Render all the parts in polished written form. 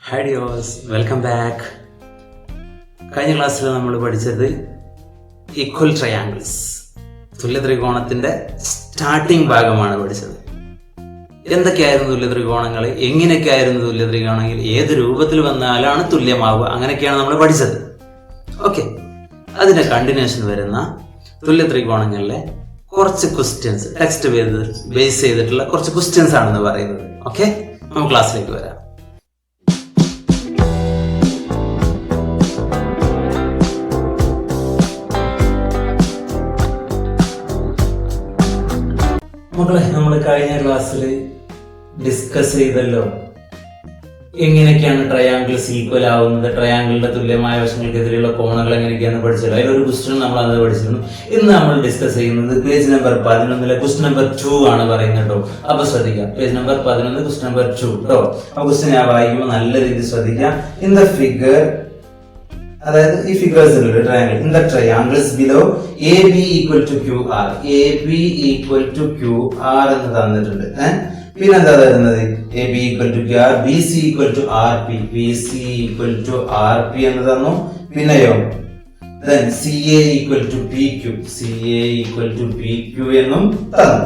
Hi dears, welcome back. കഴിഞ്ഞ ക്ലാസ്സിൽ നമ്മൾ പഠിച്ചത് ഈക്വൽ ട്രയാങ്കിൾസ്, തുല്യ ത്രികോണത്തിൻ്റെ സ്റ്റാർട്ടിംഗ് ഭാഗമാണ് പഠിച്ചത്. എന്തൊക്കെയായിരുന്നു തുല്യ ത്രികോണങ്ങൾ, എങ്ങനെയൊക്കെയായിരുന്നു തുല്യ ത്രികോണങ്ങൾ, ഏത് രൂപത്തിൽ വന്നാലാണ് തുല്യമാവുക, അങ്ങനെയൊക്കെയാണ് നമ്മൾ പഠിച്ചത്. ഓക്കെ, അതിൻ്റെ കണ്ടിന്യൂഷൻ വരുന്ന തുല്യ ത്രികോണങ്ങളിലെ കുറച്ച് ക്വസ്റ്റ്യൻസ്, ടെക്സ്റ്റ് ബേസ് ചെയ്തിട്ടുള്ള കുറച്ച് ക്വസ്റ്റ്യൻസ് ആണെന്ന് പറയുന്നത്. ഓക്കെ, നമുക്ക് ക്ലാസ്സിലേക്ക് വരാം. മക്കളെ, നമ്മൾ കഴിഞ്ഞ ക്ലാസ്സിൽ ഡിസ്കസ് ചെയ്തല്ലോ എങ്ങനെയൊക്കെയാണ് ട്രയാങ്കിൾസ് ഈക്വൽ ആവുന്നത്, ട്രയാങ്കിളിന്റെ തുല്യമായ വശങ്ങൾക്കെതിരെയുള്ള കോണുകൾ എങ്ങനെയൊക്കെയാണ് പഠിച്ചല്ലോ. അതിലൊരു ക്വസ്റ്റ്യൻ നമ്മൾ അത് പഠിച്ചിരുന്നു. ഇന്ന് നമ്മൾ ഡിസ്കസ് ചെയ്യുന്നത് പേജ് നമ്പർ 11 ക്വസ്റ്റ്യൻ നമ്പർ 2 ആണ് പറയുന്നത് കേട്ടോ. അപ്പൊ ശ്രദ്ധിക്കാം, പേജ് നമ്പർ 11 ക്വസ്റ്റ്യൻ നമ്പർ 2 കേട്ടോ. ആ ക്വസ്റ്റ്യൻ ഞാൻ വായിക്കുമ്പോൾ നല്ല രീതിയിൽ ശ്രദ്ധിക്കാം. ഇൻ ദ ഫിഗർ, അതായത് ഈ ഫിഗേഴ്സിൽ ഒരു triangle, in the triangles below A B equal to Q R, A B equal to Q R എന്ന് തന്നിട്ടുണ്ട്. പിന്നെ എന്താ തരുന്നത്? A B equal to Q R, B C equal to R P, B C equal to R P എന്ന് തന്നു. പിന്നെയോ then C A equal to P Q, C A equal to P Q എന്നും തന്നു.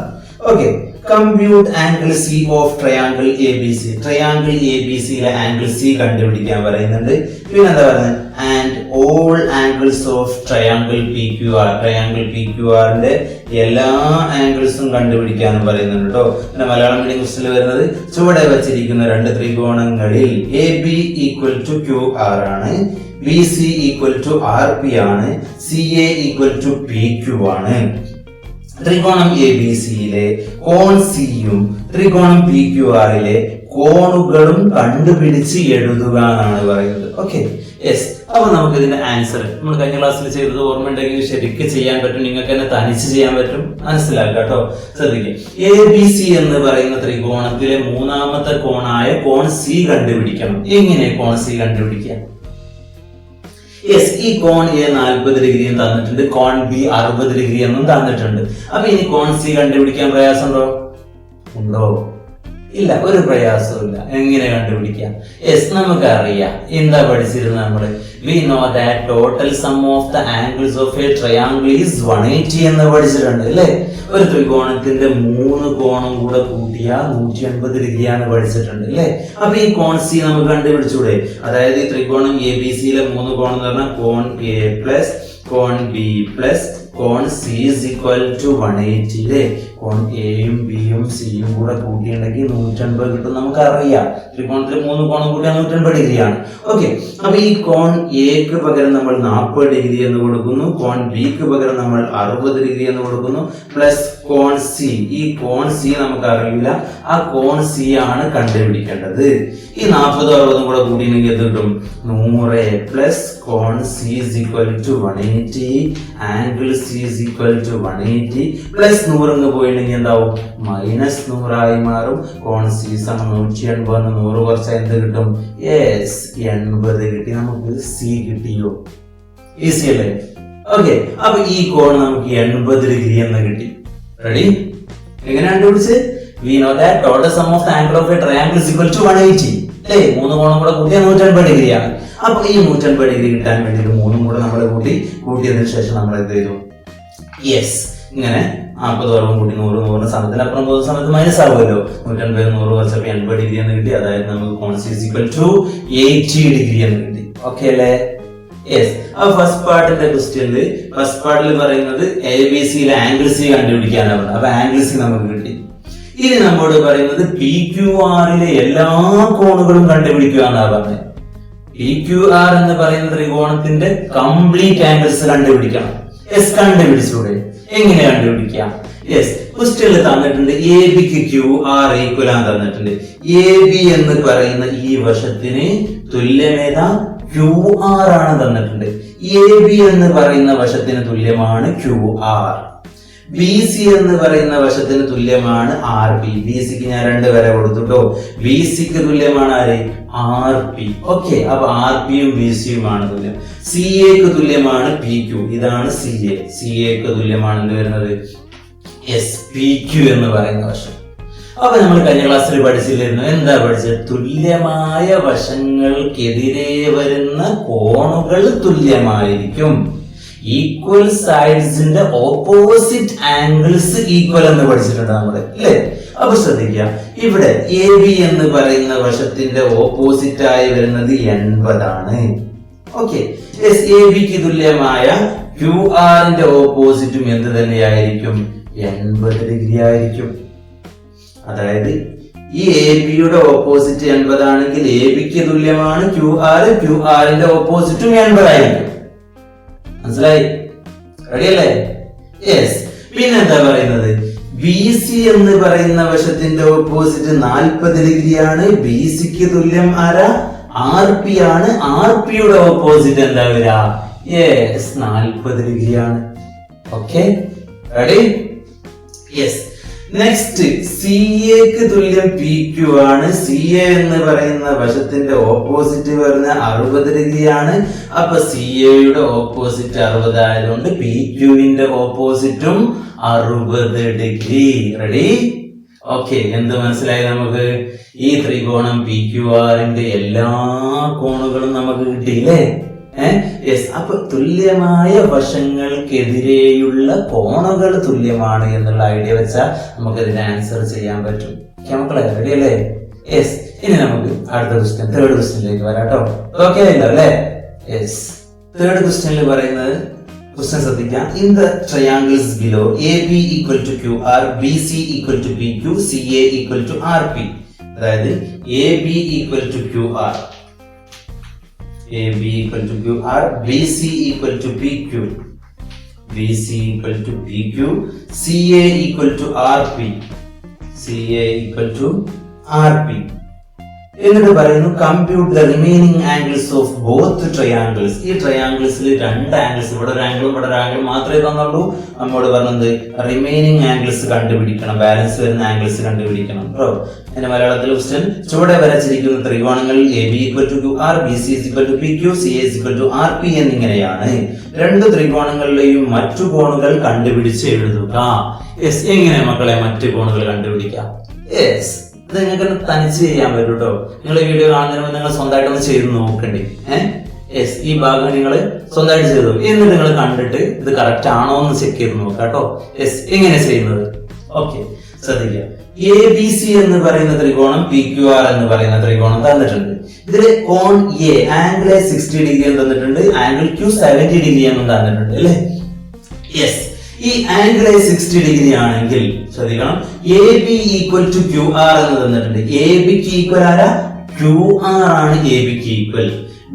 Okay, compute angle C of triangle A B C, triangle A B സിയിലെ angle C കണ്ടുപിടിക്കാൻ പറയുന്നുണ്ട്. പിന്നെ എന്താ പറയുന്നത്? And all angles of triangle P Q R, triangle P Q ആറിന്റെ എല്ലാ ആംഗിൾസും കണ്ടുപിടിക്കാനും പറയുന്നുണ്ട് കേട്ടോ. പിന്നെ മലയാളം മീഡിയം ക്വസ്റ്റ്യനിൽ വരുന്നത് ചുവടെ വച്ചിരിക്കുന്ന രണ്ട് ത്രികോണങ്ങളിൽ A B equal to Q R ആണ്, B C equal to R P ആണ്, C A equal to P Q ആണ്. ത്രികോണം എ ബി സിയിലെ കോൺ സിയും ത്രികോണം പി ക്യു ആറിലെ കോണുകളും കണ്ടുപിടിച്ച് എഴുതുക എന്നാണ് പറയുന്നത്. Okay, yes. അപ്പൊ നമുക്ക് ഇതിന്റെ ആൻസർ നമ്മൾ കഴിഞ്ഞ ക്ലാസ്സിൽ ചെയ്തത് ഓർമ്മയുണ്ടെങ്കിൽ ശരിക്കും ചെയ്യാൻ പറ്റും, നിങ്ങൾക്ക് തന്നെ തനിച്ച് ചെയ്യാൻ പറ്റും. മനസ്സിലാക്കുക കേട്ടോ, ശ്രദ്ധിക്കുക. എ ബി സി എന്ന് പറയുന്ന ത്രികോണത്തിലെ മൂന്നാമത്തെ കോണായ കോൺ സി കണ്ടുപിടിക്കണം. എങ്ങനെ കോൺ സി കണ്ടുപിടിക്കാം? യെസ്, ഈ കോൺ എ 40 ഡിഗ്രിയും തന്നിട്ടുണ്ട്, കോൺ ബി 60 ഡിഗ്രി എന്നും തന്നിട്ടുണ്ട്. അപ്പൊ ഇനി കോൺ സി കണ്ടുപിടിക്കാൻ പ്രയാസമുണ്ടോ? ഉണ്ടോ? ഇല്ല, ഒരു പ്രയാസവും ഇല്ല. എങ്ങനെ കണ്ടുപിടിക്കാം? യെസ്, നമുക്കറിയാം. എന്താ പഠിച്ചിരുന്നത് നമ്മള്? We know that total some of the angles of A triangle is 180 എന്ന് പഠിച്ചിട്ടുണ്ട് അല്ലേ? ഒരു ത്രികോണത്തിന്റെ 3 കോണും കൂടെ കൂട്ടിയാൽ 180 ഡിഗ്രിയാണ് പഠിച്ചിട്ടുണ്ട് അല്ലേ? അപ്പൊ ഈ കോൺ സി നമുക്ക് കണ്ടുപിടിച്ചൂടെ? അതായത് ഈ ത്രികോണം എ ബി സിയിലെ 3 കോൺ എന്ന് പറഞ്ഞാൽ കോൺ എ പ്ലസ് കോൺ ബി പ്ലസ് കോൺ സി ഈസ് ഈക്വൽ ടു 180 അല്ലേ? കോൺ എയും ബിയും സിയും കൂടെ കൂട്ടിയുണ്ടെങ്കിൽ 180 കിട്ടും. നമുക്കറിയാം ത്രികോണത്തിൽ 3 കോണും കൂട്ടിയാൽ 180 ഡിഗ്രിയാണ്. ഓക്കെ, അപ്പൊ ഈ കോൺ എക്ക് പകരം നമ്മൾ 40 ഡിഗ്രി എന്ന് കൊടുക്കുന്നു, കോൺ ബിക്ക് പകരം നമ്മൾ 60 ഡിഗ്രി എന്ന് കൊടുക്കുന്നു, പ്ലസ് കോൺ സി. ഈ കോൺ സി നമുക്ക് അറിയില്ല, ആ കോൺ സി ആണ് കണ്ടുപിടിക്കേണ്ടത്. ഈ 40 60 കൂടെ കൂട്ടിയെങ്കിൽ എന്ത് കിട്ടും? 100 പ്ലസ് കോൺ C is equal to 180, angle C is equal to 180 plus 100 പോയില്ലെങ്കിൽ എന്താവും? മൈനസ് 100 ആയി മാറും. കോൺ സി സമം 180, 100 കുറച്ച് എന്ത് കിട്ടും? യെസ്, 80 കിട്ടി. നമുക്ക് സി കിട്ടിയോ? ഈസി അല്ലേ? ഓക്കെ, അപ്പൊ ഈ കോൺ നമുക്ക് 80 ഡിഗ്രി എന്ന് കിട്ടി. റെഡി? എങ്ങനെ കണ്ടുപിടിച്ച്? We know that total sum of the angle of a triangle is equal to 180 അല്ലേ? 3 കോണും കൂടെ കൂട്ടിയാൽ 180 ഡിഗ്രിയാണ്. അപ്പൊ ഈ 180 ഡിഗ്രി കിട്ടാൻ വേണ്ടിയിട്ട് 3 കൂടെ നമ്മൾ കൂട്ടിയതിനു ശേഷം നമ്മൾ എന്ത് ചെയ്തു? യെസ്, ഇങ്ങനെ 40 വർഗം കൂട്ടി 100, 100 സമയത്തിനപ്പുറം പോകുന്ന സമയത്ത് മൈനസ് ആവുമല്ലോ. 180 100 കുറച്ചപ്പോൾ 80 ഡിഗ്രി എന്ന് കിട്ടി. അതായത് നമുക്ക് കോൺ C is equal to 80 degree എന്ന് കിട്ടി. ഓക്കെ അല്ലേ? യെസ്. അപ്പൊ ഫസ്റ്റ് പാർട്ടിൽ പറയുന്നത് എ ബി സിയിലെ ആംഗിൾ സി കണ്ടുപിടിക്കാനാണ്. അപ്പൊ ആംഗിൾ സി നമുക്ക് കിട്ടി. ഇനി നമ്മോട് പറയുന്നത് പി ക്യു ആറിലെ എല്ലാ കോണുകളും കണ്ടുപിടിക്കുക എന്നാണ് പറഞ്ഞത്. പി ക്യു ആർ എന്ന് പറയുന്ന ത്രികോണത്തിന്റെ കംപ്ലീറ്റ് ആംഗിൾസ് കണ്ടുപിടിക്കണം. യെസ്, കണ്ടുപിടിച്ചൂടെ? എങ്ങനെ കണ്ടുപിടിക്കാം? യെസ്, ക്വസ്റ്റ്യനിൽ തന്നിട്ടുണ്ട് എ ബിക്ക് ക്യു ആർ ഈക്വൽ ആണെന്ന് തന്നിട്ടുണ്ട്. എ ബി എന്ന് പറയുന്ന ഈ വശത്തിന് തുല്യമേതാ? ക്യു ആർ ആണ് തന്നിട്ടുണ്ട്. എ ബി എന്ന് പറയുന്ന വശത്തിന് തുല്യമാണ് ക്യു ആർ. ബി സി എന്ന് പറയുന്ന വശത്തിന് തുല്യമാണ് ആർ പി. ബി സിക്ക് ഞാൻ 2 വരെ കൊടുത്തുട്ടോ. ബി സിക്ക് തുല്യമാണ് ആര്? R P. ഓക്കെ, അപ്പൊ ആർ പിയും ബി സിയുമാണ് തുല്യം. സി എക്ക് തുല്യമാണ് പി ക്യു. ഇതാണ് സി എ. സി എക്ക് തുല്യമാണ് എന്ത് വരുന്നത്? എസ്, പി ക്യു എന്ന് പറയുന്ന വശം. അപ്പൊ നമ്മൾ കഴിഞ്ഞ ക്ലാസ്സിൽ പഠിച്ചില്ലായിരുന്നു, എന്താ പഠിച്ചത്? തുല്യമായ വശങ്ങൾക്കെതിരെ വരുന്ന കോണുകൾ തുല്യമായിരിക്കും. ഈക്വൽ സൈഡ്സിന്റെ ഓപ്പോസിറ്റ് ആംഗിൾസ് ഈക്വൽ എന്ന് പഠിച്ചിട്ടുണ്ട് നമ്മള്, അല്ലേ? അപ്പൊ ശ്രദ്ധിക്കുക, ഇവിടെ എ ബി എന്ന് പറയുന്ന വശത്തിന്റെ ഓപ്പോസിറ്റ് ആയി വരുന്നത് 80 ആണ്. ഓക്കെ, എ ബിക്ക് തുല്യമായ ക്യു ആറിന്റെ ഓപ്പോസിറ്റും എന്ത് തന്നെയായിരിക്കും? 80 ഡിഗ്രി ആയിരിക്കും. അതായത് ഈ എ ബിയുടെ ഓപ്പോസിറ്റ് 80 ആണെങ്കിൽ എ ബിക്ക് തുല്യമാണ് ക്യു ആറിന്റെ ഓപ്പോസിറ്റും 80 ആയിരിക്കും. മനസ്സിലായി? റെഡിയല്ലേ? യെസ്. പിന്നെന്താ പറയുന്നത്? ബി സി എന്ന് പറയുന്ന വശത്തിന്റെ ഓപ്പോസിറ്റ് 40 ഡിഗ്രിയാണ്. ബി സിക്ക് തുല്യം ആരാ? ആർ പി ആണ്. ആർ പിയുടെ ഓപ്പോസിറ്റ് എന്താ വരിക? യെസ്, 40 ഡിഗ്രിയാണ്. Okay, ready? Yes. Next, C എക്ക് തുല്യം പി ക്യു ആണ്. സി എ എന്ന് പറയുന്ന വശത്തിന്റെ ഓപ്പോസിറ്റ് വരുന്ന 60 ഡിഗ്രിയാണ്. അപ്പൊ സി എയുടെ ഓപ്പോസിറ്റ് 60 ആയതുകൊണ്ട് പി ക്യുവിന്റെ ഓപ്പോസിറ്റും 60 ഡിഗ്രി. റെഡി? ഓക്കെ, എന്ത് മനസ്സിലായി നമുക്ക്? ഈ ത്രികോണം പി ക്യു ആറിന്റെ എല്ലാ കോണുകളും നമുക്ക് കിട്ടിയില്ലേ? യെസ്. അപ്പൊ തുല്യമായ വശങ്ങൾക്കെതിരെയുള്ള കോണുകൾ തുല്യമാണ് എന്നുള്ള ഐഡിയ വെച്ചാൽ നമുക്ക് ഇതിന്റെ ആൻസർ ചെയ്യാൻ പറ്റും. മക്കളെ റെഡി അല്ലേ? യെസ്. ഇനി നമുക്ക് അടുത്ത ക്വസ്റ്റ്യൻ, തേർഡ് ക്വസ്റ്റ്യനിലേക്ക് വരാട്ടോ. ഓക്കെ ആയില്ലോ അല്ലേ? യെസ്. തേർഡ് ക്വസ്റ്റ്യനിൽ പറയുന്നത്, ക്വസ്റ്റ്യൻ ശ്രദ്ധിക്കാം. In the triangles below A B equal to Q R, B C equal to P Q, C A equal to R P. അതായത് A B equal to Q R, AB equal to QR, BC equal to PQ, BC equal to PQ, CA equal to RP, CA equal to RP. എന്നിട്ട് പറയുന്നു compute the remaining angles of both triangles. ഈ ട്രയാംഗിൾസിൽ രണ്ട് angles, ഇവിടെ ഒരു ആംഗിളും ഇവിടെ ഒരു angle മാത്രമേ തന്നുള്ളൂ. നമ്മോട് പറഞ്ഞത് റിമൈനിങ് ആംഗിൾസ് കണ്ടുപിടിക്കണം, ബാലൻസ് വരുന്ന ആംഗിൾസ് കണ്ടുപിടിക്കണം. അതിന്റെ മലയാളത്തിൽ ക്വസ്റ്റ്യൻ, ചുവടെ വരച്ചിരിക്കുന്ന ത്രികോണങ്ങളിൽ A B equal to Q R, B C equal to P Q, C equal to R P എന്നിങ്ങനെയാണ്. രണ്ട് ത്രികോണങ്ങളിലെയും മറ്റു കോണുകൾ കണ്ടുപിടിച്ച് എഴുതുക. യെസ്. എങ്ങനെ മക്കളെ മറ്റു കോണുകൾ കണ്ടുപിടിക്കാം? യെസ്, ഇത് നിങ്ങൾക്ക് തനിച്ച് ചെയ്യാൻ പറ്റും കേട്ടോ. നിങ്ങൾ വീഡിയോ കാണുന്നതിന് മുമ്പ് നിങ്ങൾ സ്വന്തമായിട്ടൊന്ന് ചെയ്ത് നോക്കണ്ടേ? യെസ്, ഈ ഭാഗം നിങ്ങൾ സ്വന്തമായിട്ട് ചെയ്തു, എന്നിട്ട് നിങ്ങൾ കണ്ടിട്ട് ഇത് കറക്റ്റ് ആണോ എന്ന് ചെക്ക് ചെയ്ത് നോക്കാം കേട്ടോ. യെസ്, എങ്ങനെ ചെയ്യുന്നത്? ഓക്കെ, ശ്രദ്ധിക്കുക. എ ബി സി എന്ന് പറയുന്ന ത്രികോണം, പി ക്യു ആർ എന്ന് പറയുന്ന ത്രികോണം തന്നിട്ടുണ്ട്. ഇതില് കോൺ എ ആംഗിൾ 60 ഡിഗ്രി എന്ന് തന്നിട്ടുണ്ട്, ആംഗിൾ ക്യു 70 ഡിഗ്രി എന്നും തന്നിട്ടുണ്ട് അല്ലേ? യെസ്. ഈ ആംഗിൾ 60 ഡിഗ്രി ആണെങ്കിൽ ശ്രദ്ധിക്കണം, A B equal to Q R എന്ന് തന്നിട്ടുണ്ട്. എ ബിക്ക് ഈക്വൽ ആരാ? ക്യു ആർ ആണ് എ ബിക്ക് equal.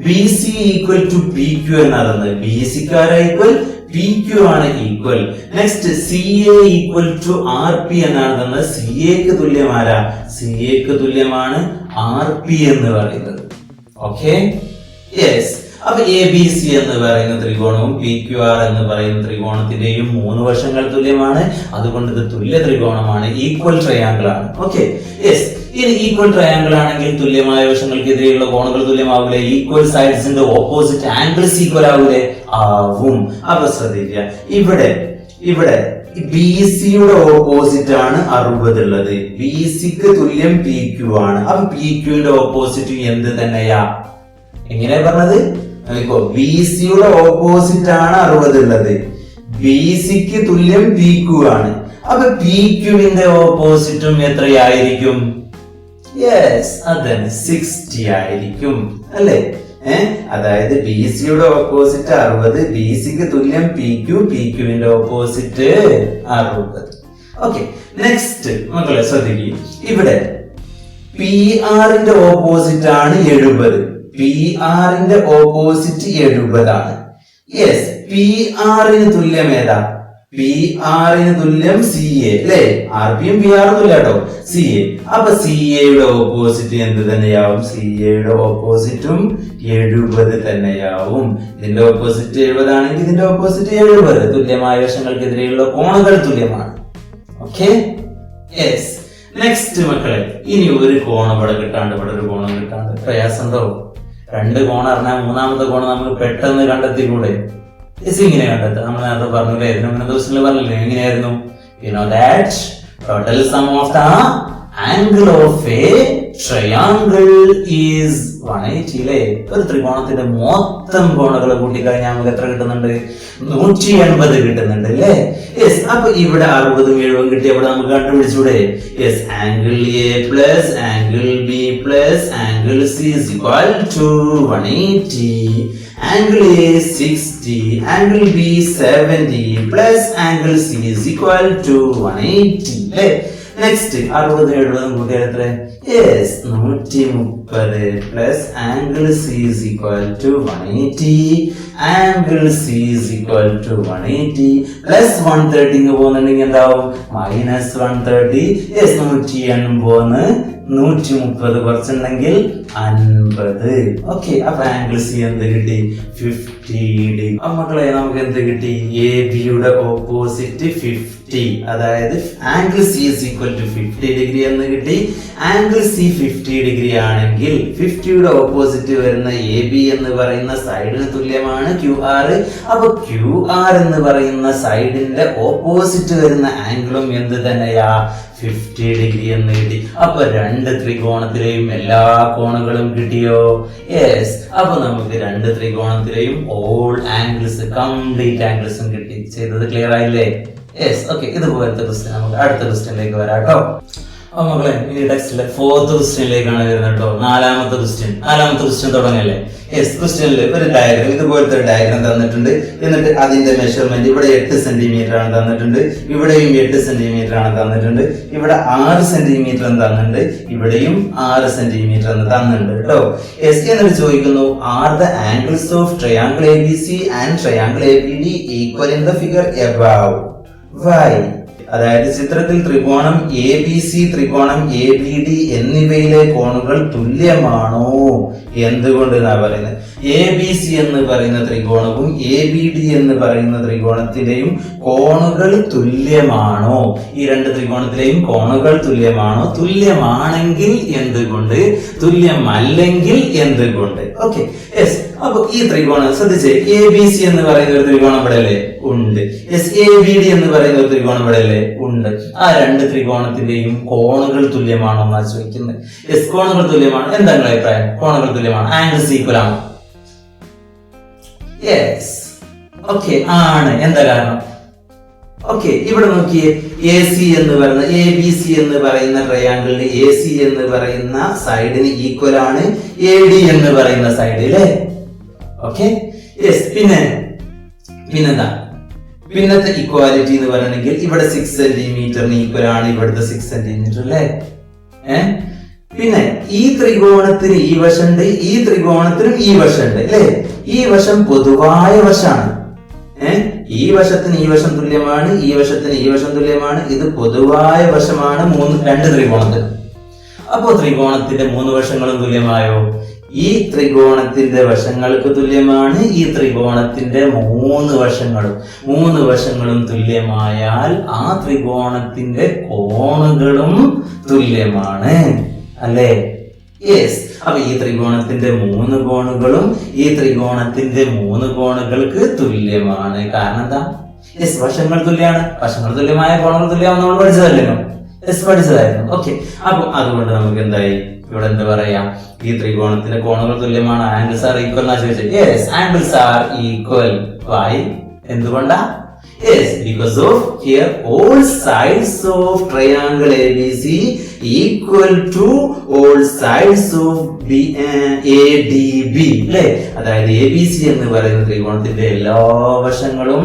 B C equal to P Q എന്നാണ് തന്നത്. ബി സിക്ക് ആരാ ഈക്വൽ? പി ക്യു ആണ് equal. Next, C A equal to R P എന്നാണ് തന്നത്. സി എക്ക് തുല്യം ആരാ? സി എക്ക് തുല്യമാണ് ആർ പി എന്ന് പറയുന്നത്. Okay, yes. അപ്പൊ എ ബി സി എന്ന് പറയുന്ന ത്രികോണവും പി ക്യു ആർ എന്ന് പറയുന്ന ത്രികോണത്തിന്റെയും 3 വശങ്ങൾ തുല്യമാണ്. അതുകൊണ്ട് ഇത് തുല്യ ത്രികോണമാണ്, ഈക്വൽ ട്രയാംഗിൾ ആണ്. Okay, yes. ഇനി ഈക്വൽ ട്രയാംഗിൾ ആണെങ്കിൽ തുല്യമായ വശങ്ങൾക്കെതിരെയുള്ള കോണുകൾ തുല്യമാവൂലേ? ഈക്വൽ സൈഡ്സിന്റെ ഓപ്പോസിറ്റ് ആംഗിൾസ് ഈക്വൽ ആവൂലേ? ആവും. അപ്പൊ ശ്രദ്ധിക്കുക, ഇവിടെ ബി സിയുടെ ഓപ്പോസിറ്റ് ആണ് 60 ഉള്ളത്. ബി സിക്ക് തുല്യം പി ക്യു ആണ്. അപ്പൊ പി ക്യുവിന്റെ ഓപ്പോസിറ്റ് എന്ത് തന്നെയാ? എങ്ങനെയാ പറഞ്ഞത്? ബി സിയുടെ ഓപ്പോസിറ്റ് ആണ് 60 ഉള്ളത്. ബി സിക്ക് തുല്യം പി ക്യു ആണ്. അപ്പൊ പി ക്യുവിന്റെ ഓപ്പോസിറ്റും എത്രയായിരിക്കും? യെസ്, അതന്നെ 60 ആയിരിക്കും അല്ലേ? അതായത് ബി സിയുടെ ഓപ്പോസിറ്റ് 60, ബി സിക്ക് തുല്യം പി ക്യു, പി ക്യുവിന്റെ ഓപ്പോസിറ്റ് 60. ഓക്കെ, നെക്സ്റ്റ് മക്കളെ ശ്രദ്ധിക്കുക, ഇവിടെ പി ആറിന്റെ ഓപ്പോസിറ്റ് ആണ് 70. പി ആറിന്റെ ഓപ്പോസിറ്റ് 70 ആണ്. യെസ്, പി ആറിന് തുല്യം ഏതാ? പി ആറിന് തുല്യം സി എ അല്ലേ? ആർ പിയും പി ആറും തുല്യം കേട്ടോ, സി എ. അപ്പൊ സി എയുടെ ഓപ്പോസിറ്റ് എന്ത് തന്നെയാവും? സി എയുടെ ഓപ്പോസിറ്റും 70 തന്നെയാവും. ഇതിന്റെ ഓപ്പോസിറ്റ് 70 ആണെങ്കിൽ ഇതിന്റെ ഓപ്പോസിറ്റ് 70. തുല്യമായ വശങ്ങൾക്കെതിരെയുള്ള കോണുകൾ തുല്യമാണ്. Okay, yes. നെക്സ്റ്റ് മക്കളെ, ഇനി ഒരു കോണം ഇവിടെ കിട്ടാണ്ട്, ഇവിടെ ഒരു കോണം കിട്ടാണ്ട് പ്രയാസം ഉണ്ടോ? 2 കോൺ അറിഞ്ഞാൽ മൂന്നാമത്തെ കോൺ നമുക്ക് പെട്ടെന്ന് കണ്ടെത്തിക്കൂടെ? ഇങ്ങനെ കണ്ടെത്താം. നമ്മൾ നേരത്തെ പറഞ്ഞില്ലേ, ഇതിന് മുന്നേ ദിവസങ്ങളിൽ പറഞ്ഞില്ലേ എങ്ങനെയായിരുന്നു? Total some of the angle of A triangle is 180 അല്ലേ? ഒരു ത്രികോണത്തിന്റെ മൊത്തം കോണുകൾ കൂട്ടിക്കഴിഞ്ഞാൽ നമുക്ക് എത്ര കിട്ടുന്നുണ്ട്? 180 കിട്ടുന്നുണ്ട് അല്ലേ? യെസ്. അപ്പൊ ഇവിടെ 60 70 കിട്ടിയപ്പോൾ നമുക്ക് കണ്ടുപിടിച്ചൂടെ? Yes, angle A plus angle B plus angle C is equal to 180. Angle A 60, angle B 70 plus angle C is equal to 180 അല്ലേ? നെക്സ്റ്റ് 60 70 കൂട്ടിയാൽ എത്ര? Yes, 130 plus angle C is equal to 180, angle C is equal to 180 plus 130 പോകുന്നുണ്ടെങ്കിൽ എന്താവും? Minus 130. Yes, 180 130 കുറച്ചുണ്ടെങ്കിൽ 50. Okay, അപ്പൊ angle C എന്ത് കിട്ടി? 50 degree. മക്കളെ നമുക്ക് എന്ത് കിട്ടി? എ ബിയുടെ ഓപ്പോസിറ്റ് 50, അതായത് angle C is equal to 50 degree എന്ന് കിട്ടി. ആംഗിൾ സി 50 ഡിഗ്രി ആണെങ്കിൽ 50യുടെ ഓപ്പോസിറ്റ് വരുന്ന എ ബി എന്ന് പറയുന്ന സൈഡിന് തുല്യമാണ് QR. അപ്പൊ QR എന്ന് പറയുന്ന സൈഡിന്റെ ഓപ്പോസിറ്റ് വരുന്ന ആംഗിളും എന്ത് തന്നെയാ? 50 ഡിഗ്രി എന്ന് കിട്ടി. അപ്പൊ രണ്ട് ത്രികോണത്തിലെയും എല്ലാ കോണുകളും കിട്ടിയോ? യെസ്. അപ്പൊ നമുക്ക് രണ്ട് ത്രികോണത്തിലെയും ഓൾ ആംഗിൾസ്, കംപ്ലീറ്റ് ആംഗിൾസും കിട്ടി. ചെയ്തത് ക്ലിയർ ആയില്ലേ? യെസ്. ഓക്കെ, ഇതുപോലത്തെ ക്വസ്റ്റ്യൻ നമുക്ക് അടുത്ത ക്വസ്റ്റ്യനിലേക്ക് വരാം കേട്ടോ. അപ്പൊ മക്കളെ, ഇനി ടെക്സ്റ്റിലെ 4th ക്വസ്റ്റ്യനിലേക്കാണ് വരുന്നത് കേട്ടോ. നാലാമത്തെ ക്വസ്റ്റ്യൻ തുടങ്ങല്ലേ? യെസ്. ക്വസ്റ്റ്യനിൽ ഒരു ഡയഗ്രാം, ഇതുപോലത്തെ ഒരു ഡയഗ്രാം തന്നിട്ടുണ്ട്. എന്നിട്ട് അതിന്റെ മെഷർമെന്റ് ഇവിടെ 8 സെന്റിമീറ്റർ ആണ് തന്നിട്ടുണ്ട്, ഇവിടെയും 8 സെന്റിമീറ്റർ ആണ് തന്നിട്ടുണ്ട്, ഇവിടെ 6 സെന്റിമീറ്റർ എന്ന് തന്നിട്ടുണ്ട്, ഇവിടെയും 6 സെന്റിമീറ്റർ എന്ന് തന്നിട്ടുണ്ട് കേട്ടോ. യെസ്. എന്നിട്ട് ചോദിക്കുന്നു, are the angles of triangle ABC and triangle ABD equal in the figure above? Why? അതായത് ചിത്രത്തിൽ ത്രികോണം ABC, ത്രികോണം ABD എന്നിവയിലെ കോണുകൾ തുല്യമാണോ? എന്തുകൊണ്ട് എന്നാ പറയുന്നത്? ABC എന്ന് പറയുന്ന ത്രികോണവും ABD എന്ന് പറയുന്ന ത്രികോണത്തിലെയും കോണുകൾ തുല്യമാണോ? ഈ രണ്ട് ത്രികോണത്തിലെയും കോണുകൾ തുല്യമാണോ? തുല്യമാണെങ്കിൽ എന്തുകൊണ്ട്? തുല്യമല്ലെങ്കിൽ എന്തുകൊണ്ട്? Okay, yes. അപ്പൊ ഈ ത്രികോണം ശ്രദ്ധിച്ചേ, ABC എന്ന് പറയുന്ന ഒരു ത്രികോണം ഇവിടെ അല്ലേ? ഉണ്ട്. യെസ്. ABD എന്ന് പറയുന്ന ഒരു ത്രികോണം ഇവിടെ അല്ലേ? ഉണ്ട്. ആ രണ്ട് ത്രികോണത്തിന്റെയും കോണുകൾ തുല്യമാണോ എന്നാണ് ചോദിക്കുന്നത്. യെസ്, കോണുകൾ തുല്യമാണ്. എന്താ നിങ്ങളുടെ അഭിപ്രായം? കോണുകൾ തുല്യമാണ്. ആംഗിൾസ് ഈക്വൽ ആണോ? യെസ്. ഓക്കെ, ആണ്. എന്താ കാരണം? ഓക്കെ, ഇവിടെ നോക്കിയേ, AC എന്ന് പറയുന്ന ABC എന്ന് പറയുന്ന ട്രയാങ്കിളിന് AC എന്ന് പറയുന്ന സൈഡിന് ഈക്വൽ ആണ് AD എന്ന് പറയുന്ന സൈഡ് അല്ലേ? Okay, yes. പിന്നെന്താ? പിന്നത്തെ ഇക്വാലിറ്റി എന്ന് പറയണമെങ്കിൽ ഇവിടെ 6 സെന്റിമീറ്ററിന് ഈക്വൽ ആണ് ഇവിടുത്തെ 6 സെന്റിമീറ്റർ അല്ലേ? പിന്നെ ഈ ത്രികോണത്തിന് ഈ വശമുണ്ട്, ഈ ത്രികോണത്തിനും ഈ വശമുണ്ട് അല്ലേ? ഈ വശം പൊതുവായ വശമാണ്. ഈ വശത്തിന് ഈ വശം തുല്യമാണ്, ഈ വശത്തിന് ഈ വശം തുല്യമാണ്. ഇത് പൊതുവായ വശമാണ് രണ്ട് ത്രികോണത്തിന്. അപ്പോ ത്രികോണത്തിന്റെ 3 വശങ്ങളും തുല്യമായോ? ഈ ത്രികോണത്തിന്റെ വശങ്ങൾക്ക് തുല്യമാണ്, ഈ ത്രികോണത്തിന്റെ 3 വശങ്ങളും തുല്യമായാൽ ആ ത്രികോണത്തിന്റെ കോണുകളും തുല്യമാണ് അല്ലേ? യെസ്. അപ്പൊ ഈ ത്രികോണത്തിന്റെ 3 കോണുകളും ഈ ത്രികോണത്തിന്റെ 3 കോണുകൾക്ക് തുല്യമാണ്. കാരണം എന്താ? യെസ്, വശങ്ങൾ തുല്യമാണ്. വശങ്ങൾ തുല്യമായ കോണുകൾ തുല്യമാണെന്ന് നമ്മൾ പഠിച്ചതല്ലോ. യെസ്, പഠിച്ചതായിരുന്നു. ഓക്കെ, അപ്പൊ അതുകൊണ്ട് നമുക്ക് എന്തായി? ഇവിടെ എന്താ പറയാ? ഈ ത്രികോണത്തിന്റെ കോണുകൾ തുല്യമാണ്. ആംഗിൾസ് ആർ ഈക്വൽ എന്നാ ചോദിച്ചത്. Yes, angles are equal. Why? എന്തുകൊണ്ടാ? Yes, because of here all sides of triangle ABC equal to all sides of ADB. അല്ലേ? അതായത് ABC എന്ന് പറയുന്ന ത്രികോണത്തിന്റെ എല്ലാ വശങ്ങളും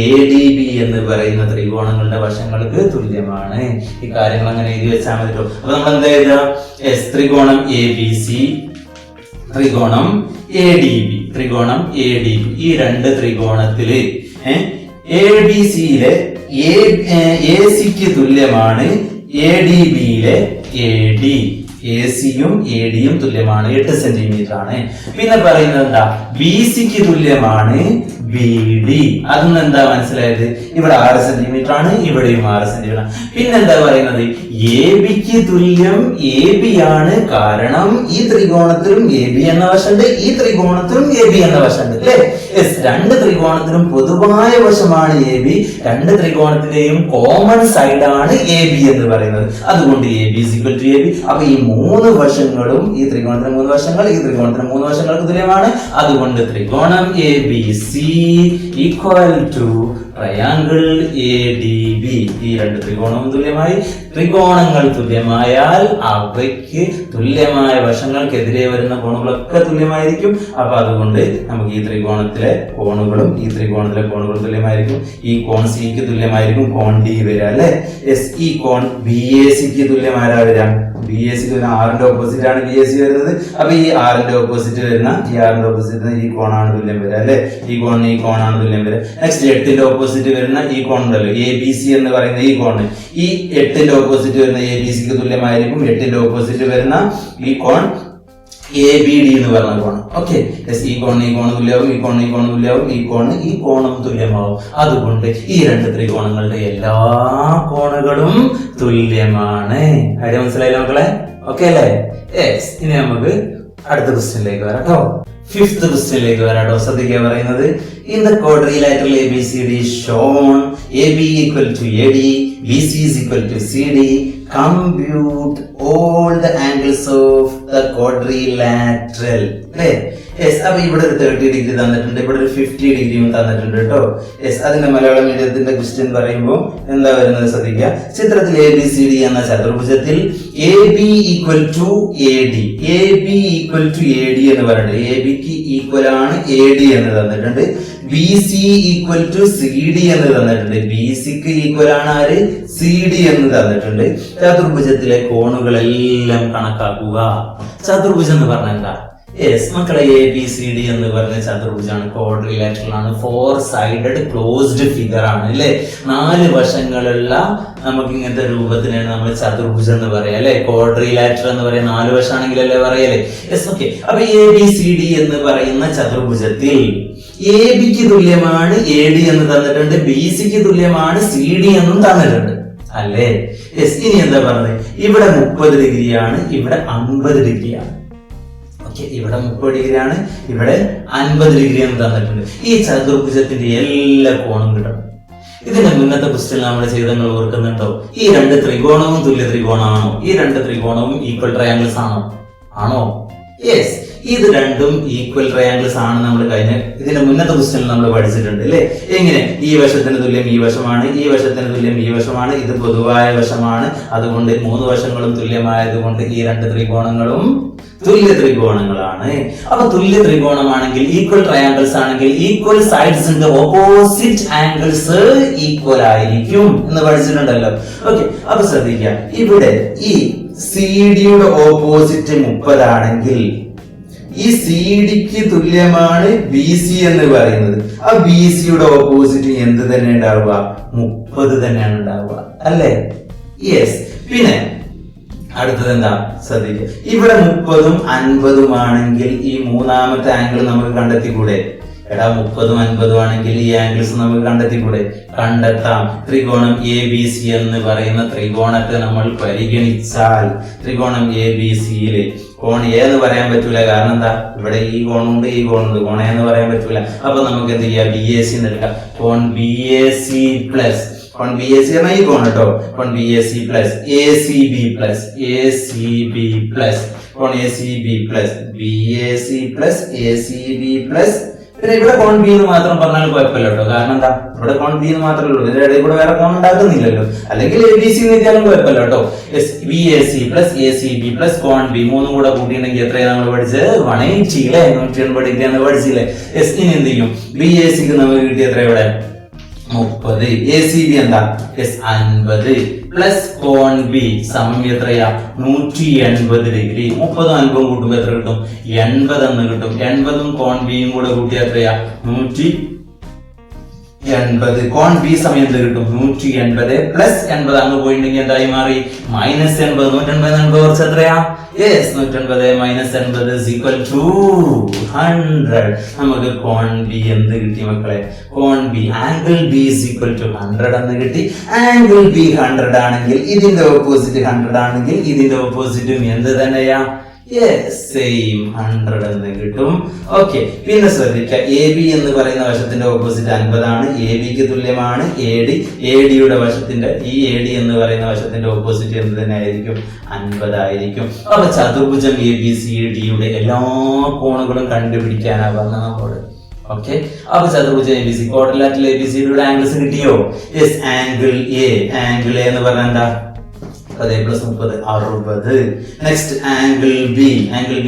ADB എന്ന് പറയുന്ന ത്രികോണങ്ങളുടെ വശങ്ങൾക്ക് തുല്യമാണ്. ഈ കാര്യങ്ങൾ അങ്ങനെ എഴുതി വെച്ചാൽ മതി. അപ്പൊ നമ്മൾ എന്താ എഴുതാം? യെസ്, ത്രികോണം ABC, ത്രികോണം ADB. ഈ രണ്ട് ത്രികോണത്തില് ABCയിലെ AC തുല്യമാണ് ADBയിലെ AD. AC-യും AD-യും തുല്യമാണ്, 8 സെന്റിമീറ്റർ ആണ്. പിന്നെ പറയുന്നത് എന്താ? BC തുല്യമാണ് BD. അതൊന്നും എന്താ മനസ്സിലായത്? ഇവിടെ 6 സെന്റിമീറ്റർ ആണ്, ഇവിടെയും 6 സെന്റിമീറ്റർ ആണ്. പിന്നെന്താ പറയുന്നത്? AB-ക്ക് തുല്യം AB ആണ്. കാരണം ഈ ത്രികോണത്തിലും AB എന്ന വശമുണ്ട്, ഈ ത്രികോണത്തിലും AB എന്ന വശമുണ്ട് അല്ലേ? രണ്ട് ത്രികോണത്തിനും പൊതുവായ വശമാണ് AB. രണ്ട് ത്രികോണത്തിന്റെയും കോമൺ സൈഡ് ആണ് AB എന്ന് പറയുന്നത്. അതുകൊണ്ട് AB is equal to AB. അപ്പൊ ഈ 3 വശങ്ങളും, ഈ ത്രികോണത്തിന് 3 വശങ്ങൾ, ഈ ത്രികോണത്തിന് 3 വശങ്ങൾക്ക് തുല്യമാണ്. അതുകൊണ്ട് ത്രികോണം ABC equal to triangle ADB. ഈ രണ്ട് ത്രികോണവും തുല്യമായി. ത്രികോണങ്ങൾ തുല്യമായാൽ അവയ്ക്ക് തുല്യമായ വശങ്ങൾക്കെതിരെ വരുന്ന കോണുകളൊക്കെ തുല്യമായിരിക്കും. അപ്പൊ അതുകൊണ്ട് നമുക്ക് ഈ ത്രികോണത്തിലെ കോണുകളും ഈ ത്രികോണത്തിലെ കോണുകളും തുല്യമായിരിക്കും. ഈ കോൺ സിക്ക് തുല്യമായിരിക്കും കോൺ D വരിക അല്ലെ? ഈ കോൺ BACക്ക് തുല്യമാരാ വരാം? BACക്ക് വരുന്ന 6ന്റെ ഓപ്പോസിറ്റ് ആണ് BAC വരുന്നത്. അപ്പൊ ഈ 6ന്റെ ഓപ്പോസിറ്റ് വരുന്ന ഈ കോണാണ് തുല്യം വരിക അല്ലെ? ഈ കോണാണ് തുല്യം വരിക. നെക്സ്റ്റ് 8ന്റെ ഓപ്പോസിറ്റ് വരുന്ന ഈ കോൺ ഉണ്ടല്ലോ, ABC എന്ന് പറയുന്ന ഈ കോൺ, ഈ 8ന്റെ ഓപ്പോസിറ്റ് വരുന്ന ABCക്ക് തുല്യമായിരിക്കും. 8ന്റെ ഓപ്പോസിറ്റ് വരുന്ന ഈ കോൺ ABD എന്ന് പറഞ്ഞ കോണം. ഓക്കെ, ഈ കോണ് തുല്യമാവും, ഈ കോണ് തുല്യമാവും, ഈ കോണും തുല്യമാവും. അതുകൊണ്ട് ഈ രണ്ട് ത്രികോണങ്ങളുടെ എല്ലാ കോണുകളും തുല്യമാണ്. ഐഡിയ മനസ്സിലായില്ല മക്കളെ? ഓക്കെ അല്ലേ? യെസ്. ഇനി നമുക്ക് അടുത്ത ക്വസ്റ്റ്യനിലേക്ക് വരാം കേട്ടോ. 5th ക്വസ്റ്റ്യനിലേക്ക് വരാട്ടോ. ശ്രദ്ധിക്കുക പറയുന്നത്, in the quadrilateral ABCD is shown AB equal to AD, BC is equal to CD. Compute all the angles of the quadrilateral. അല്ലേ? യെസ്. അപ്പൊ ഇവിടെ ഒരു 30 ഡിഗ്രി തന്നിട്ടുണ്ട്, ഇവിടെ ഒരു 50 ഡിഗ്രിയും തന്നിട്ടുണ്ട് കേട്ടോ. യെസ്. അതിന്റെ മലയാളം മീഡിയത്തിന്റെ ക്വസ്റ്റ്യൻ പറയുമ്പോൾ എന്താ വരുന്നത് ശ്രദ്ധിക്കുക. ചിത്രത്തിൽ ABCD എന്ന ചതുർഭുജത്തിൽ AB equal to AD, AB equal to AD എന്ന് പറയുന്നത്, ABക്ക് ഈക്വൽ ആണ് AD എന്ന് തന്നിട്ടുണ്ട്. BC ഈക്വൽ ടു CD എന്ന് തന്നിട്ടുണ്ട്, BCക്ക് ഈക്വൽ ആണ് ആര്? CD എന്ന് തന്നിട്ടുണ്ട്. ചതുർഭുജത്തിലെ കോണുകളെല്ലാം കണക്കാക്കുക. ചതുർഭുജം എന്ന് പറഞ്ഞാൽ എന്താ? യെസ് മക്കളെ, ABCD എന്ന് പറഞ്ഞ ചതുർഭുജാണ്, ക്വാഡ്രിലാറ്ററൽ ആണ്, 4 സൈഡഡ് ക്ലോസ്ഡ് ഫിഗർ ആണ് അല്ലെ? 4 വശങ്ങളുള്ള നമുക്ക് ഇങ്ങനത്തെ രൂപത്തിനാണ് നമ്മൾ ചതുർഭുജം എന്ന് പറയാം അല്ലെ? ക്വാഡ്രിലാറ്ററൽ എന്ന് പറയാം, 4 വശമാണെങ്കിലല്ലേ പറയല്ലേ? യെസ്. ഓക്കെ. അപ്പൊ ABCD എന്ന് പറയുന്ന ചതുർഭുജത്തിൽ ABക്ക് തുല്യമാണ് AD എന്ന് തന്നിട്ടുണ്ട്, BCക്ക് തുല്യമാണ് CD എന്നും തന്നിട്ടുണ്ട് അല്ലേ? യെസ്. ഇനി എന്താ പറഞ്ഞത്? ഇവിടെ 30 ഡിഗ്രിയാണ്, ഇവിടെ 50 ഡിഗ്രിയാണ്. ഇവിടെ 30 ഡിഗ്രിയാണ്, ഇവിടെ 50 ഡിഗ്രി എന്ന് തന്നിട്ടുണ്ട്. ഈ ചതുർഭുജത്തിന്റെ എല്ലാ കോണും കിട്ടണം. ഇതിന്റെ മുന്നത്തെ ക്വസ്റ്റ്യൻ നമ്മൾ ചെയ്ത് ഓർക്കുന്നുണ്ടോ? ഈ രണ്ട് ത്രികോണവും തുല്യ ത്രികോണമാണോ? ഈ രണ്ട് ത്രികോണവും ഈക്വൽ ട്രയാങ്കിൾസ് ആണോ? യെസ്. ഇത് രണ്ടും ഈക്വൽ ട്രയാങ്കിൾസ് ആണ്. നമ്മൾ ഇതിന്റെ മുന്നത്തെ ക്വസ്റ്റ്യനിൽ നമ്മൾ പഠിച്ചിട്ടുണ്ട് അല്ലെ? എങ്ങനെ? ഈ വശത്തിന് തുല്യം ഈ വശമാണ്, ഈ വശത്തിന് തുല്യം ഈ വശമാണ്, ഇത് പൊതുവായ വശമാണ്. അതുകൊണ്ട് 3 വശങ്ങളും തുല്യമായതുകൊണ്ട് ഈ രണ്ട് ത്രികോണങ്ങളും തുല്യ ത്രികോണങ്ങളാണ്. അപ്പൊ തുല്യ ത്രികോണമാണെങ്കിൽ, ഈക്വൽ ട്രയാങ്കിൾസ് ആണെങ്കിൽ, ഈക്വൽ സൈഡ്സിന്റെ ഓപ്പോസിറ്റ് ആംഗിൾസ് ഈക്വൽ ആയിരിക്കും എന്ന് പഠിച്ചിട്ടുണ്ടല്ലോ. ഓക്കെ. അപ്പൊ ശ്രദ്ധിക്കുക, ഇവിടെ ഈ CD-യുടെ ഓപ്പോസിറ്റ് 30 ആണെങ്കിൽ ഈ CD-ക്ക് തുല്യമാണ് BC എന്ന് പറയുന്നത്. ആ BC-യുടെ ഓപ്പോസിറ്റ് എന്ത് തന്നെ ഉണ്ടാവുക? 30 തന്നെയാണ് ഉണ്ടാവുക അല്ലേ? യെസ്. പിന്നെ അടുത്തത് എന്താ ശ്രദ്ധിക്കുക, ഇവിടെ 30ഉം 50ഉം ആണെങ്കിൽ ഈ മൂന്നാമത്തെ ആംഗിൾ നമുക്ക് കണ്ടെത്തിക്കൂടെ? എടാ 30ഉം 50ഉം ആണെങ്കിൽ ഈ ആംഗിൾസ് നമുക്ക് കണ്ടെത്താം. ത്രികോണം ABC എന്ന് പറയുന്ന ത്രികോണത്തെ നമ്മൾ പരിഗണിച്ചാൽ ത്രികോണം ABCയില് കോൺ A എന്ന് പറയാൻ പറ്റൂല. കാരണം എന്താ? ഇവിടെ ഈ കോണുണ്ട്, ഈ കോണുണ്ട്, കോൺ A എന്ന് പറയാൻ പറ്റൂല. അപ്പൊ നമുക്ക് എന്ത് ചെയ്യാം? BAC എന്ന് എടുക്കാം. കോൺ BAC പ്ലസ് കോൺ BAC എന്ന ഈ കോൺ കേട്ടോ, കോൺ BAC പ്ലസ് ACB പ്ലസ് കോൺ ACB plus BAC plus ACB plus. പിന്നെ ഇവിടെ കോൺ B എന്ന് മാത്രം പറഞ്ഞാൽ കുഴപ്പമില്ല കേട്ടോ. കാരണം എന്താ? ഇവിടെ കോൺ B എന്ന് മാത്രമേ ഉള്ളൂ, ഇതിന്റെ ഇടയിൽ കൂടെ വേറെ കോൺ ഉണ്ടാക്കുന്നില്ലല്ലോ. അല്ലെങ്കിൽ ABC എന്ന് വെച്ചാലും കുഴപ്പമില്ല കേട്ടോ. BAC പ്ലസ് ACB പ്ലസ് കോൺ B മൂന്നും കൂടെ കൂട്ടിയിട്ടുണ്ടെങ്കിൽ എത്രയാണ് നമ്മൾ പഠിച്ചത്? 180 അല്ലേ? 180 ഡിഗ്രി ആണ് പഠിച്ചില്ലേ? ഇനി എന്ത് ചെയ്യും? BACക്ക് നമുക്ക് കിട്ടിയ എത്ര? ഇവിടെ 30. ACB എന്താ? 50 പ്ലസ് കോൺ B സമം എത്രയാ? 180 ഡിഗ്രി. 30ഉം 50ഉം കൂട്ടുമ്പോ എത്ര കിട്ടും? 80 എന്ന് കിട്ടും. 80ഉം കോൺ ബിയും കൂടെ കൂട്ടിയ എത്രയാ? 180. കോൺ ബി സമയം എന്ത് കിട്ടും? 180 പ്ലസ് 80 അങ്ങ് പോയിട്ടുണ്ടെങ്കിൽ എന്തായി മാറി? മൈനസ് 80. 180 കുറച്ച് എത്രയാ? Yes, 180 minus 80 is equal to 100. നമുക്ക് കോൺ ബി എന്ത് കിട്ടി മക്കളെ? കോൺ B angle B is equal to 100 എന്ന് കിട്ടി. ആംഗിൾ ബി 100 ആണെങ്കിൽ ഇതിന്റെ ഓപ്പോസിറ്റ് 100 ആണെങ്കിൽ ഇതിന്റെ ഓപ്പോസിറ്റും എന്ത് തന്നെയാ? സെയിം 100 എന്ന് കിട്ടും. ഓക്കെ, പിന്നെ ശ്രദ്ധിക്കുക, എ ബി എന്ന് പറയുന്ന വശത്തിന്റെ ഓപ്പോസിറ്റ് 50 ആണ്. എ ബിക്ക് തുല്യമാണ് എ ഡി. എ ഡിയുടെ വശത്തിന്റെ ഈ എ ഡി എന്ന് പറയുന്ന വശത്തിന്റെ ഓപ്പോസിറ്റ് എന്ത് തന്നെ ആയിരിക്കും? 50 ആയിരിക്കും. അപ്പൊ ചതുർഭുജം എ ബി സി ഡിയുടെ എല്ലാ കോണുകളും കണ്ടുപിടിക്കാനാ പറഞ്ഞത് നമ്മളോട്. ഓക്കെ, അപ്പൊ ചതുർഭുജം A B C quadrilateral A B C ഡിയുടെ ആംഗിൾസ് കിട്ടിയോ? യെസ്, ആംഗിൾ എ എന്ന് പറഞ്ഞാൽ എന്താ? 10 പ്ലസ് 30 60. നെക്സ്റ്റ് ആംഗിൾ ബി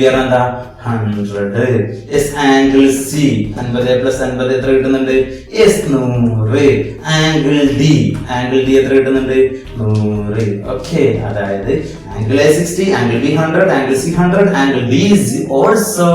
എന്താ? 100. യെസ്, ആംഗിൾ സി 50 പ്ലസ് 50 എത്ര കിട്ടുന്നുണ്ട്? യെസ്, 100. ആംഗിൾ ഡി എത്ര കിട്ടുന്നുണ്ട്? 100. ഓക്കെ, അതായത് angle A 60, angle B 100, angle C 100, angle D is also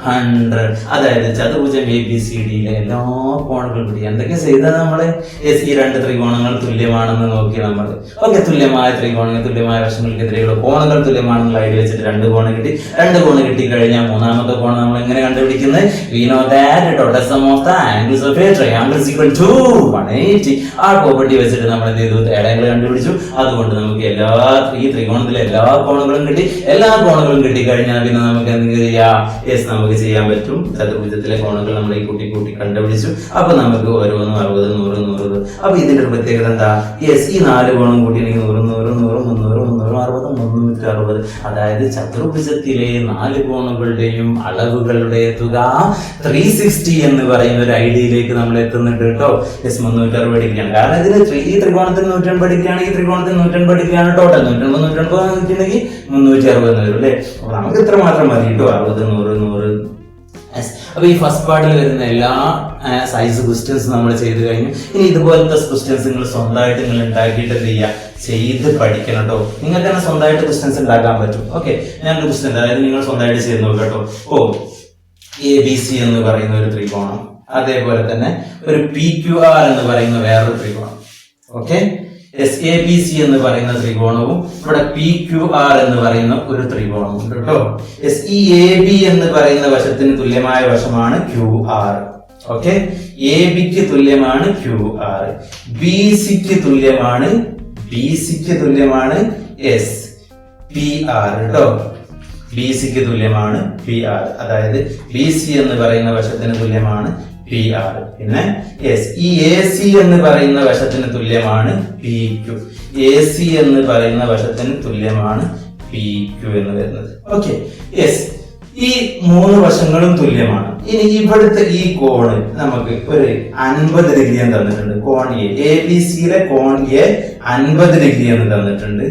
100. അതായത് ചതുർഭുജം എ ബി സി ഡിയിലെ എല്ലാ കോണുകളും കൂടി എന്തൊക്കെ ചെയ്തത് നമ്മള്? യെസ്, ഈ രണ്ട് ത്രികോണങ്ങൾ തുല്യമാണെന്ന് നോക്കി നമ്മൾ. ഓക്കെ, തുല്യമായ ത്രികോണങ്ങൾ, തുല്യമായ വശങ്ങൾക്കെതിരെയുള്ള കോണുകൾ തുല്യമാണെന്നുള്ള ഐഡിയ വെച്ചിട്ട് രണ്ട് കോണ് കിട്ടി. രണ്ട് കോണ് കിട്ടിക്കഴിഞ്ഞാൽ മൂന്നാമത്തെ കോൺ നമ്മൾ എങ്ങനെ കണ്ടുപിടിക്കുന്നത്? We know that total sum of the angles of a triangle is equal to 180. ആ പ്രോപ്പർട്ടി വെച്ചിട്ട് നമ്മൾ എന്ത് ചെയ്തു? തേർഡ് ആംഗിൾ കണ്ടുപിടിച്ചു. അതുകൊണ്ട് നമുക്ക് ഈ ത്രികോണത്തിലെ എല്ലാ കോണുകളും കിട്ടി. എല്ലാ കോണുകളും കിട്ടിക്കഴിഞ്ഞാൽ പിന്നെ നമുക്ക് എന്ത് ചെയ്യാം? യെസ്, നമുക്ക് ചെയ്യാൻ പറ്റും. ചതുർഭുജത്തിലെ കോണുകൾ നമ്മൾ ഈ കൂട്ടി കണ്ടുപിടിച്ചു. അപ്പൊ നമുക്ക് ഓരോന്നും 60, 100, 100. അപ്പൊ ഇതിന്റെ ഒരു പ്രത്യേകത എന്താ? യെസ്, ഈ 4 കോണും കൂട്ടിയാണെങ്കിൽ 100, 100, 100, 300, 360, 360. അതായത് ചതുർഭുജത്തിലെ 4 കോണുകളുടെയും അളവുകളുടെ തുക 360 എന്ന് പറയുന്ന ഒരു ഐഡിയയിലേക്ക് നമ്മൾ എത്തുന്നുണ്ട് കേട്ടോ. യെസ്, 360 ഡിഗ്രിയാണ്. കാരണം ഇതിന് ഈ ത്രികോണത്തിന് 180 ഡിഗ്രിയാണ്, ഈ ത്രികോണത്തിന് 180 ഡിഗ്രിയാണ്. ടോട്ടൽ 180 കിട്ടിയിട്ടുണ്ടെങ്കിൽ 360 വരും അല്ലേ? അപ്പൊ നമുക്ക് ഇത്ര മാത്രം മതി കേട്ടോ. 60, 100, 100. അപ്പൊ ഈ ഫസ്റ്റ് പാർട്ടിൽ വരുന്ന എല്ലാ സൈസ് ക്വസ്റ്റ്യൻസ് നമ്മൾ ചെയ്ത് കഴിഞ്ഞു. ഇനി ഇതുപോലത്തെ ക്വസ്റ്റ്യൻസ് നിങ്ങൾ സ്വന്തമായിട്ട് നിങ്ങൾ ഉണ്ടാക്കിയിട്ട് എന്ത് ചെയ്യുക? ചെയ്ത് പഠിക്കണം കേട്ടോ. നിങ്ങൾക്ക് തന്നെ സ്വന്തമായിട്ട് ക്വസ്റ്റ്യൻസ് ഉണ്ടാക്കാൻ പറ്റും. ഓക്കെ, ഞാനൊരു ക്വസ്റ്റ്യൻ, അതായത് നിങ്ങൾ സ്വന്തമായിട്ട് ചെയ്ത് നോക്കുക കേട്ടോ. എ ബി സി എന്ന് പറയുന്ന ഒരു ത്രികോണം, അതേപോലെ തന്നെ ഒരു പി ക്യു ആർ എന്ന് പറയുന്ന വേറൊരു ത്രികോണം. Okay, S A B C എന്ന് പറയുന്ന ത്രികോണവും ഇവിടെ പി ക്യു ആർ എന്ന് പറയുന്ന ഒരു ത്രികോണവും ഉണ്ട് കേട്ടോ. എസ് ഈ എ ബി എന്ന് പറയുന്ന വശത്തിന് തുല്യമായ വശമാണ് ക്യു ആർ. ഓക്കെ, എ ബിക്ക് തുല്യമാണ് ക്യു ആർ. ബി സിക്ക് തുല്യമാണ് എസ് പി ആർ കേട്ടോ. ബി സിക്ക് തുല്യമാണ് പി ആർ. അതായത് ബി സി എന്ന് പറയുന്ന വശത്തിന് തുല്യമാണ് പി ആർ. പിന്നെ യെസ്, ഈ എ സി എന്ന് പറയുന്ന വശത്തിന് തുല്യമാണ് പി ക്യു. എ സി എന്ന് പറയുന്ന വശത്തിന് തുല്യമാണ് പി ക്യു എന്ന് വരുന്നത്. ഓക്കെ, യെസ്, ഈ 3 വശങ്ങളും തുല്യമാണ്. ഇനി ഇവിടുത്തെ ഈ കോണ് നമുക്ക് ഒരു 50 ഡിഗ്രി എന്ന് തന്നിട്ടുണ്ട്. കോൺ എ ബി സിയിലെ കോൺ എ 50 ഡിഗ്രി എന്ന് തന്നിട്ടുണ്ട്.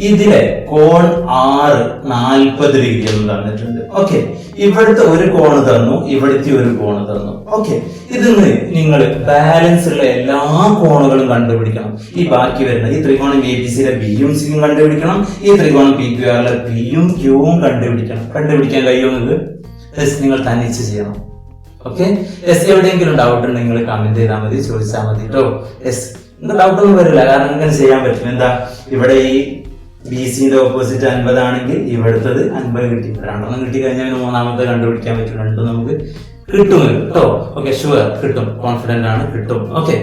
ഇതിലെ കോൺ 40 ഡിഗ്രി എന്ന് തന്നിട്ടുണ്ട്. ഓക്കെ, ഇവിടുത്തെ ഒരു കോണ് തന്നു, ഇവിടുത്തെ ഒരു കോണ് തന്നു. ഓക്കെ, ഇതിന്ന് നിങ്ങൾ ബാലൻസ് ഉള്ള എല്ലാ കോണുകളും കണ്ടുപിടിക്കണം. ഈ ബാക്കി വരുന്ന ഈ ത്രികോണം എ ബി സിയിലെ ബിയും സിയും കണ്ടുപിടിക്കണം. ഈ ത്രികോണം പി ക്യു ആറിലെ പിയും ക്യൂവും കണ്ടുപിടിക്കണം. കണ്ടുപിടിക്കാൻ കഴിയുമെന്നത് നിങ്ങൾ തനിച്ച് ചെയ്യണം. ഓക്കെ, യെസ്, എവിടെയെങ്കിലും ഡൗട്ട് ഉണ്ടെങ്കിൽ നിങ്ങൾ കമന്റ് ചെയ്താൽ മതി, ചോദിച്ചാൽ മതി കേട്ടോ. യെസ്, നിങ്ങൾക്ക് ഡൗട്ട് ഒന്നും വരില്ല, കാരണം ഇങ്ങനെ ചെയ്യാൻ പറ്റും. എന്താ, ഇവിടെ ഈ ബി സിന്റെ ഓപ്പോസിറ്റ് 50 ആണെങ്കിൽ ഇവിടുത്തത് 50 കിട്ടി. 2 കിട്ടി കഴിഞ്ഞാൽ മൂന്നാമത്തെ കണ്ടുപിടിക്കാൻ പറ്റും. 2 നമുക്ക് കിട്ടും കേട്ടോ. ഓക്കെ, ഷുവർ കിട്ടും, കോൺഫിഡന്റ് ആണ്, കിട്ടും. Okay,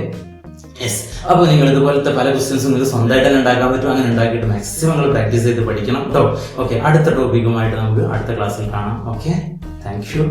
yes. അപ്പൊ നിങ്ങൾ ഇതുപോലത്തെ പല ക്വസ്റ്റ്യൻസും നിങ്ങൾക്ക് സ്വന്തമായിട്ട് തന്നെ ഉണ്ടാക്കാൻ പറ്റും. അങ്ങനെ ഉണ്ടാക്കിയിട്ട് മാക്സിമം നിങ്ങൾ പ്രാക്ടീസ് ചെയ്ത് പഠിക്കണം കേട്ടോ. ഓക്കെ, അടുത്ത ടോപ്പിക്കുമായിട്ട് നമുക്ക് അടുത്ത ക്ലാസ്സിൽ കാണാം. Okay, thank you.